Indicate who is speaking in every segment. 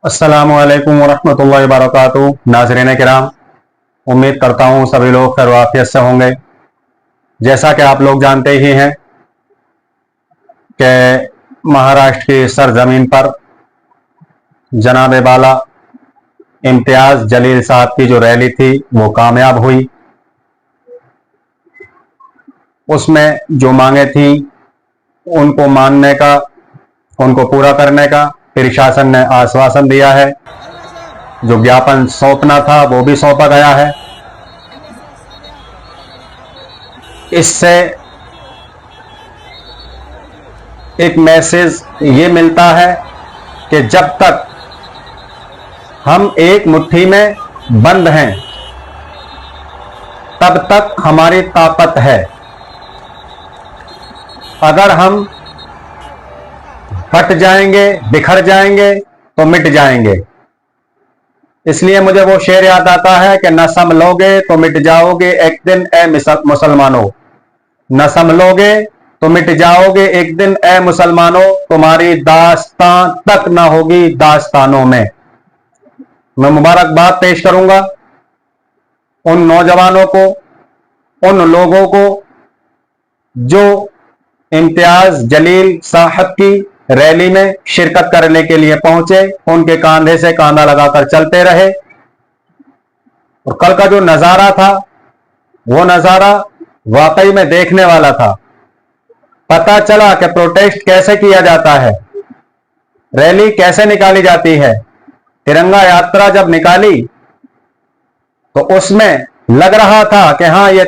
Speaker 1: अस्सलामुअलैकुम वरहमतुल्लाहि वबरकातुहू। नाज़रीन किराम, उम्मीद करता हूँ सभी लोग खैर वाफियत से होंगे। जैसा कि आप लोग जानते ही हैं कि महाराष्ट्र की सरजमीन पर जनाब बाला इम्तियाज जलील साहब की जो रैली थी वो कामयाब हुई। उसमें जो मांगे थी उनको मानने का, उनको पूरा करने का प्रशासन ने आश्वासन दिया है। जो ज्ञापन सौंपना था वो भी सौंपा गया है। इससे एक मैसेज ये मिलता है कि जब तक हम एक मुट्ठी में बंद हैं तब तक हमारी ताकत है। अगर हम फट जाएंगे, बिखर जाएंगे तो मिट जाएंगे। इसलिए मुझे वो शेर याद आता है कि न संभलोगे तो मिट जाओगे एक दिन ए मुसलमानों, न संभलोगे तो मिट जाओगे एक दिन ए मुसलमानों, तुम्हारी दास्तां तक न होगी दास्तानों में। मैं मुबारकबाद पेश करूंगा उन नौजवानों को, उन लोगों को जो इम्तियाज जलील साहब की रैली में शिरकत करने के लिए पहुंचे, उनके कंधे से कंधा लगाकर चलते रहे। और कल का जो नजारा था वो नजारा वाकई में देखने वाला था। पता चला कि प्रोटेस्ट कैसे किया जाता है, रैली कैसे निकाली जाती है। तिरंगा यात्रा जब निकाली तो उसमें लग रहा था कि हाँ, ये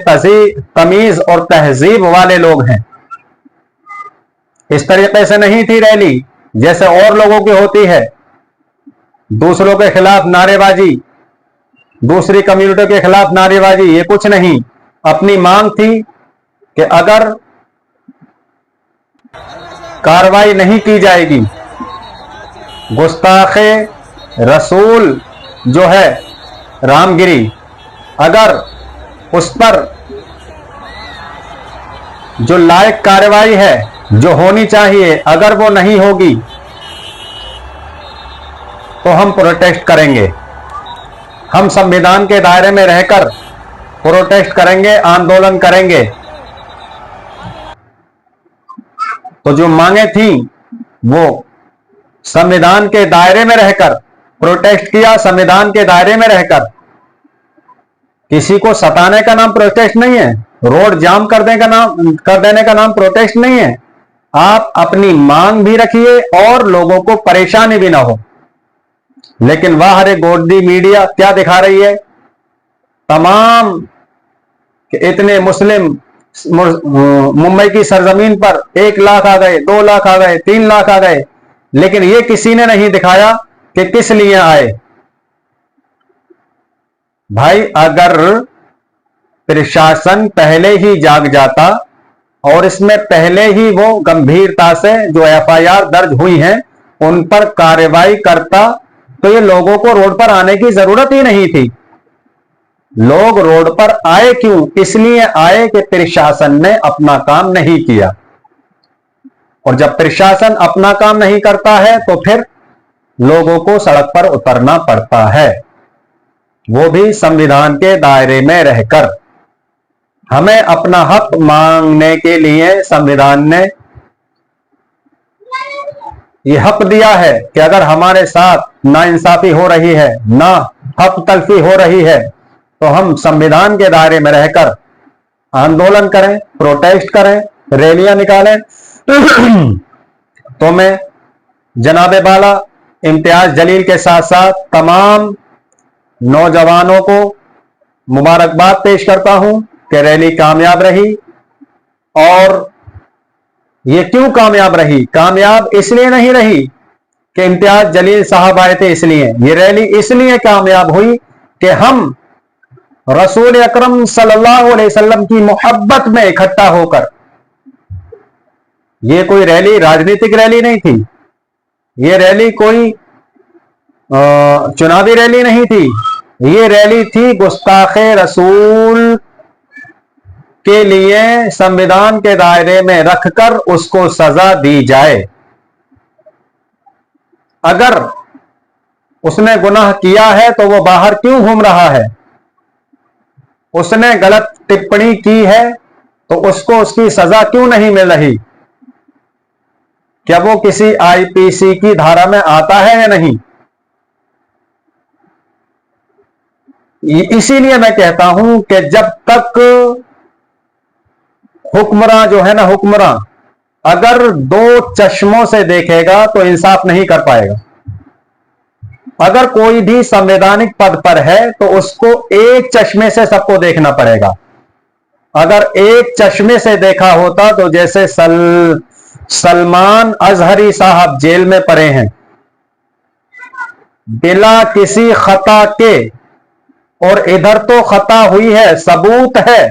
Speaker 1: तमीज और तहजीब वाले लोग हैं। इस तरीके से नहीं थी रैली जैसे और लोगों की होती है, दूसरों के खिलाफ नारेबाजी, दूसरी कम्युनिटी के खिलाफ नारेबाजी, ये कुछ नहीं। अपनी मांग थी कि अगर कार्रवाई नहीं की जाएगी, गुस्ताखे रसूल जो है रामगिरी, अगर उस पर जो लायक कार्रवाई है, जो होनी चाहिए, अगर वो नहीं होगी तो हम प्रोटेस्ट करेंगे। हम संविधान के दायरे में रहकर प्रोटेस्ट करेंगे, आंदोलन करेंगे। तो जो मांगे थी वो संविधान के दायरे में रहकर प्रोटेस्ट किया। संविधान के दायरे में रहकर, किसी को सताने का नाम प्रोटेस्ट नहीं है, रोड जाम कर देने का नाम प्रोटेस्ट नहीं है। आप अपनी मांग भी रखिए और लोगों को परेशानी भी ना हो। लेकिन वह हरे गोदी मीडिया क्या दिखा रही है, तमाम कि इतने मुस्लिम मुंबई की सरजमीन पर 1 लाख आ गए, 2 लाख आ गए, 3 लाख आ गए, लेकिन यह किसी ने नहीं दिखाया कि किस लिए आए। भाई, अगर प्रशासन पहले ही जाग जाता और इसमें पहले ही वो गंभीरता से जो एफआईआर दर्ज हुई हैं उन पर कार्रवाई करता तो ये लोगों को रोड पर आने की जरूरत ही नहीं थी। लोग रोड पर आए क्यों? इसलिए आए कि प्रशासन ने अपना काम नहीं किया। और जब प्रशासन अपना काम नहीं करता है तो फिर लोगों को सड़क पर उतरना पड़ता है, वो भी संविधान के दायरे में रहकर। हमें अपना हक मांगने के लिए संविधान ने यह हक दिया है कि अगर हमारे साथ नाइंसाफी हो रही है, ना हक तलफी हो रही है, तो हम संविधान के दायरे में रहकर आंदोलन करें, प्रोटेस्ट करें, रैलियां निकालें। तो मैं जनाबे बाला इम्तियाज जलील के साथ साथ तमाम नौजवानों को मुबारकबाद पेश करता हूं कि रैली कामयाब रही। और ये क्यों कामयाब रही? कामयाब इसलिए नहीं रही कि इम्तियाज जलील साहब आए थे, इसलिए ये रैली इसलिए कामयाब हुई कि हम रसूल अकरम सल्लल्लाहु अलैहि वसल्लम की मोहब्बत में इकट्ठा होकर, ये कोई रैली राजनीतिक रैली नहीं थी, ये रैली कोई चुनावी रैली नहीं थी, ये रैली थी गुस्ताखे रसूल के लिए संविधान के दायरे में रखकर उसको सजा दी जाए। अगर उसने गुनाह किया है तो वो बाहर क्यों घूम रहा है? उसने गलत टिप्पणी की है तो उसको उसकी सजा क्यों नहीं मिल रही? क्या वो किसी आईपीसी की धारा में आता है या नहीं? इसीलिए मैं कहता हूं कि जब तक हुक्मरान जो है ना, हुक्मरान अगर दो चश्मों से देखेगा तो इंसाफ नहीं कर पाएगा। अगर कोई भी संवैधानिक पद पर है तो उसको एक चश्मे से सबको देखना पड़ेगा। अगर एक चश्मे से देखा होता तो जैसे सलमान अजहरी साहब जेल में पड़े हैं बिना किसी खता के, और इधर तो खता हुई है, सबूत है,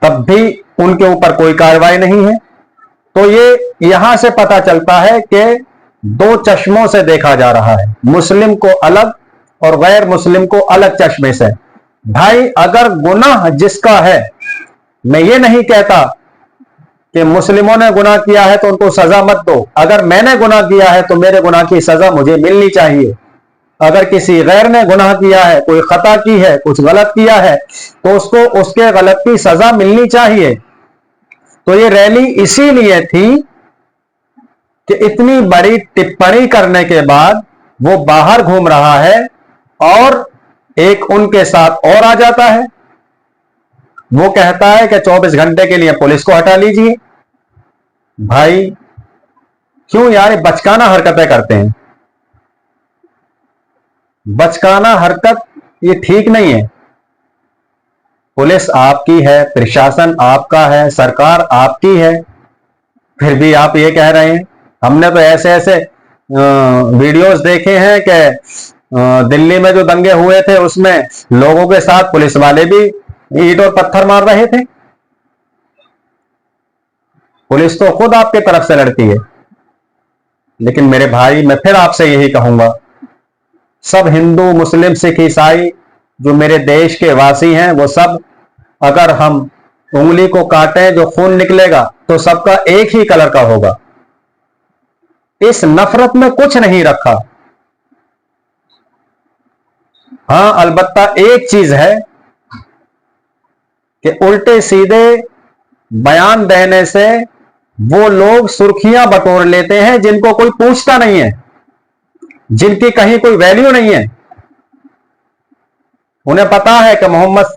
Speaker 1: तब भी उनके ऊपर कोई कार्रवाई नहीं है। तो ये यहां से पता चलता है कि दो चश्मों से देखा जा रहा है, मुस्लिम को अलग और गैर मुस्लिम को अलग चश्मे से। भाई अगर गुनाह जिसका है, मैं ये नहीं कहता कि मुस्लिमों ने गुनाह किया है तो उनको सजा मत दो, अगर मैंने गुनाह किया है तो मेरे गुनाह की सजा मुझे मिलनी चाहिए। अगर किसी गैर ने गुनाह किया है, कोई खता की है, कुछ गलत किया है, तो उसको उसके गलत की सजा मिलनी चाहिए। तो ये रैली इसीलिए थी कि इतनी बड़ी टिप्पणी करने के बाद वो बाहर घूम रहा है और एक उनके साथ और आ जाता है। वो कहता है कि 24 घंटे के लिए पुलिस को हटा लीजिए। भाई क्यों यार बचकाना हरकतें करते हैं? बचकाना हरकत ये ठीक नहीं है। पुलिस आपकी है, प्रशासन आपका है, सरकार आपकी है, फिर भी आप ये कह रहे हैं। हमने तो ऐसे ऐसे वीडियोस देखे हैं कि दिल्ली में जो दंगे हुए थे उसमें लोगों के साथ पुलिस वाले भी ईंट और पत्थर मार रहे थे। पुलिस तो खुद आपके तरफ से लड़ती है। लेकिन मेरे भाई मैं फिर आपसे यही कहूंगा, सब हिंदू मुस्लिम सिख ईसाई जो मेरे देश के वासी हैं वो सब, अगर हम उंगली को काटें जो खून निकलेगा तो सबका एक ही कलर का होगा। इस नफरत में कुछ नहीं रखा। हां अलबत्ता एक चीज है कि उल्टे सीधे बयान देने से वो लोग सुर्खियां बटोर लेते हैं जिनको कोई पूछता नहीं है, जिनकी कहीं कोई वैल्यू नहीं है। उन्हें पता है कि मोहम्मद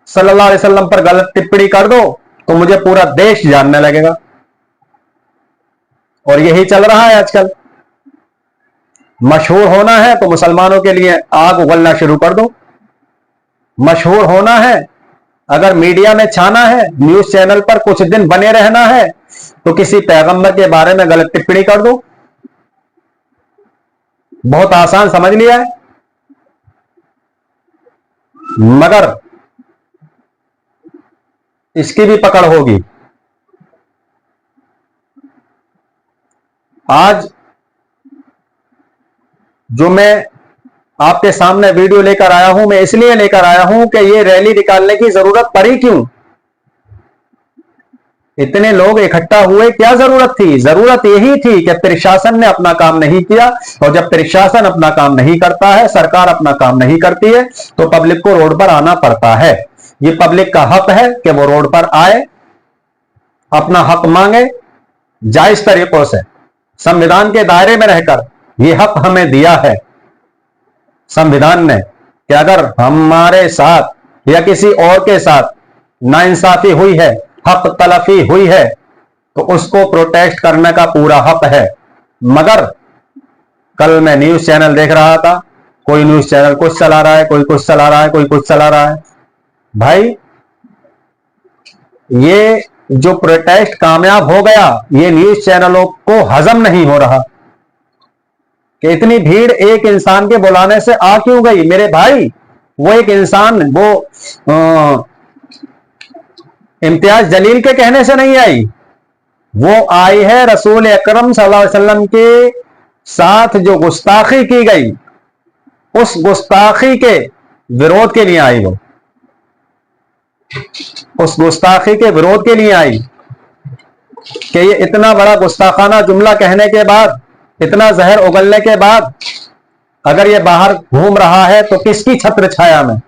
Speaker 1: सल्लल्लाहु अलैहि वसल्लम पर गलत टिप्पणी कर दो तो मुझे पूरा देश जानने लगेगा। और यही चल रहा है आजकल। मशहूर होना है तो मुसलमानों के लिए आग उगलना शुरू कर दो। मशहूर होना है, अगर मीडिया में छाना है, न्यूज चैनल पर कुछ दिन बने रहना है, तो किसी पैगंबर के बारे में गलत टिप्पणी कर दो। बहुत आसान समझ लिया है। मगर इसकी भी पकड़ होगी। आज जो मैं आपके सामने वीडियो लेकर आया हूं, मैं इसलिए लेकर आया हूं कि ये रैली निकालने की जरूरत पड़ी क्यों? इतने लोग इकट्ठा हुए, क्या जरूरत थी? जरूरत यही थी कि प्रशासन ने अपना काम नहीं किया, और जब प्रशासन अपना काम नहीं करता है, सरकार अपना काम नहीं करती है, तो पब्लिक को रोड पर आना पड़ता है। ये पब्लिक का हक है कि वो रोड पर आए, अपना हक मांगे जायज तरीकों से, संविधान के दायरे में रहकर। ये हक हमें दिया है संविधान ने कि अगर हमारे साथ या किसी और के साथ नाइंसाफी हुई है, हक तलफी हुई है, तो उसको प्रोटेस्ट करने का पूरा हक है। मगर कल मैं न्यूज चैनल देख रहा था, कोई न्यूज चैनल कुछ चला रहा है, कोई कुछ चला रहा है, कोई कुछ चला रहा है। भाई ये जो प्रोटेस्ट कामयाब हो गया, ये न्यूज चैनलों को हजम नहीं हो रहा कि इतनी भीड़ एक इंसान के बुलाने से आ क्यों गई। मेरे भाई वो एक इंसान, वो इम्तियाज जलील के कहने से नहीं आई, वो आई है रसूल अकरम सल्लल्लाहु अलैहि वसल्लम के साथ जो गुस्ताखी की गई, उस गुस्ताखी के विरोध के लिए आई। वो उस गुस्ताखी के विरोध के लिए आई कि ये इतना बड़ा गुस्ताखाना जुमला कहने के बाद इतना जहर उगलने के बाद अगर ये बाहर घूम रहा है तो किसकी छत्र छाया में?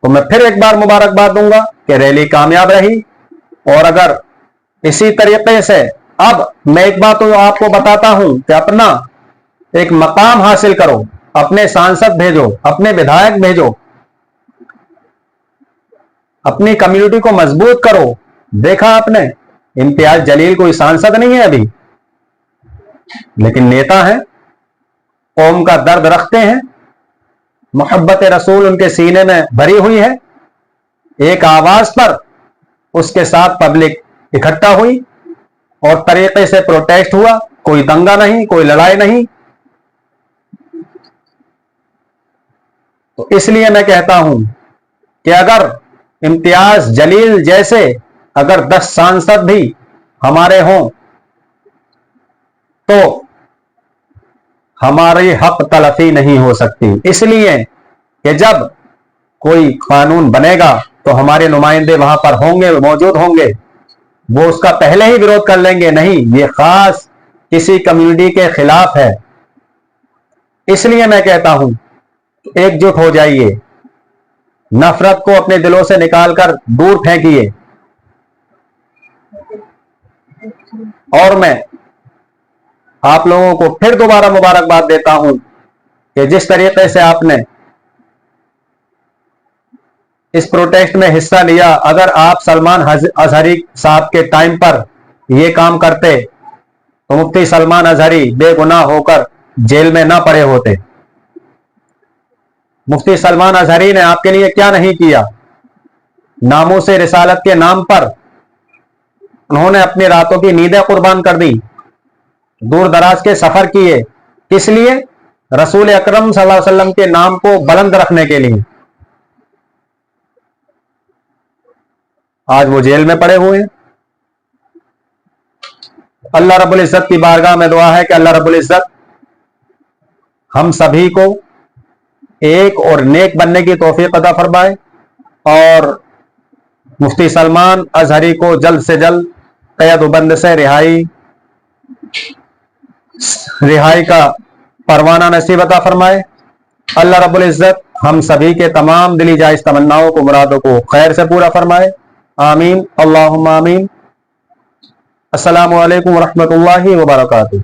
Speaker 1: तो मैं फिर एक बार मुबारकबाद दूंगा कि रैली कामयाब रही। और अगर इसी तरीके से, अब मैं एक बात तो आपको बताता हूं कि अपना एक मकाम हासिल करो, अपने सांसद भेजो, अपने विधायक भेजो, अपनी कम्युनिटी को मजबूत करो। देखा आपने, इम्तियाज जलील कोई सांसद नहीं है अभी, लेकिन नेता है, कौम का दर्द रखते हैं, मोहब्बत रसूल उनके सीने में भरी हुई है। एक आवाज पर उसके साथ पब्लिक इकट्ठा हुई और तरीके से प्रोटेस्ट हुआ, कोई दंगा नहीं, कोई लड़ाई नहीं। तो इसलिए मैं कहता हूं कि अगर इम्तियाज जलील जैसे अगर 10 सांसद भी हमारे हों तो हमारी हक तलफी नहीं हो सकती। इसलिए कि जब कोई कानून बनेगा तो हमारे नुमाइंदे वहां पर होंगे, मौजूद होंगे, वो उसका पहले ही विरोध कर लेंगे, नहीं ये खास किसी कम्युनिटी के खिलाफ है। इसलिए मैं कहता हूं एकजुट हो जाइए, नफरत को अपने दिलों से निकालकर दूर फेंकिए। और मैं आप लोगों को फिर दोबारा मुबारकबाद देता हूं कि जिस तरीके से आपने इस प्रोटेस्ट में हिस्सा लिया, अगर आप सलमान अजहरी साहब के टाइम पर यह काम करते तो मुफ्ती सलमान अजहरी बेगुनाह होकर जेल में ना पड़े होते। मुफ्ती सलमान अजहरी ने आपके लिए क्या नहीं किया? नामूस रिसालत के नाम पर उन्होंने अपनी रातों की नींदें कुर्बान कर दी, दूर दराज के सफर किए, किस लिए? रसूल अकरम सल्लल्लाहु अलैहि वसल्लम के नाम को बुलंद रखने के लिए। आज वो जेल में पड़े हुए हैं। अल्लाह रब्बुल इज्जत की बारगाह में दुआ है कि अल्लाह रब्बुल इज्जत हम सभी को एक और नेक बनने की तौफीक अता फरमाए और मुफ्ती सलमान अजहरी को जल्द से जल्द क़ैद-ओ-बंद से रिहाई का परवाना नसीब अता फरमाए। अल्लाह रब्बुल इज्जत हम सभी के तमाम दिली जायज तमन्नाओं को, मुरादों को खैर से पूरा फरमाए। आमीन, अल्लाहुम्मा आमीन। अस्सलामु अलैकुम व रहमतुल्लाहि व बरकातुहू।